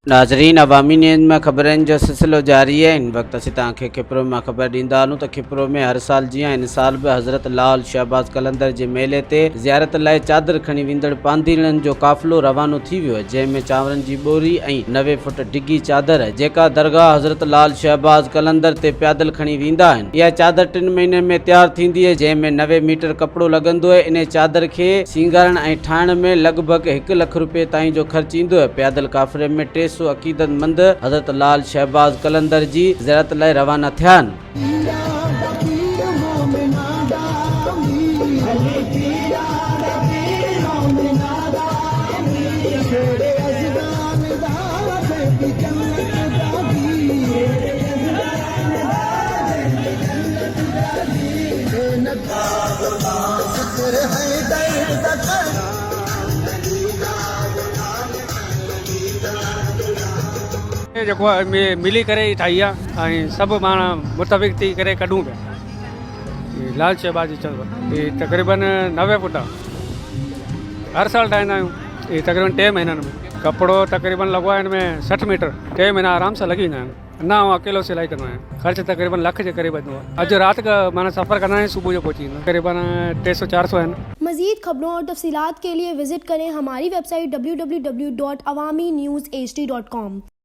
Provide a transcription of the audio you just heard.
नाज़रीन, अवामी न्यूज़ में ख़बरनि जो सिलसिलो जारी है। इन वक्त असीं तव्हांखे खिपरो में ख़बर ॾींदा आहियूं त खिपरो में हर साल जीअं इन साल बि हज़रत लाल शहबाज़ कलंदर जे मेले ते ज़ियारत लाइ चादर खणी वेंदड़ पांधीड़नि जो काफ़िलो रवानो थी वियो, जंहिंमें चांवरनि जी ॿोरी ऐं 90 फुट डिघी चादर जेका दरगाह हज़रत लाल शहबाज़ कलंदर ते पैदल खणी वेंदा आहिनि। इहा चादर 3 महीननि में तैयार थींदी आहे, जंहिंमें 90 मीटर कपिड़ो लॻंदो आहे। इन चादर खे सींगारण ऐं ठाहिण में लॻभॻि 1 लख रुपए ताईं जो ख़र्च ईंदो आहे। पैदल काफ़िले में 300 अक़ीदतमंद हज़रत लाल शहबाज़ कलंदर जी ज़ियारत लाइ रवाना थिया आहिनि। जेको मिली करे ई ठाही आहे ऐं सभु पाण मुतफ़िक़ थी करे कढूं पिया। लाल शहबाज़ जी चादर ये तक़रीबन 90 फुट आहे। हर साल ठाहींदा आहियूं। ये तक़रीबन 3 महीननि में कपिड़ो तक़रीबन लॻो आहे हिन में 60 मीटर। 3 महीना आराम सां लॻी वेंदा आहिनि। न आउं अकेलो सिलाई कंदो आहियां। ख़र्च तक़रीबन लख जे क़रीब ईंदो आहे। अॼु राति का माना सफ़र कंदा आहियूं, सुबुह जो पहुची वेंदा तक़रीबन 300-400 आहिनि। मज़ीद खबरों और तफसीलात के लिए विजिट करें हमारी वेबसाइट www.awamiNewsHD.com।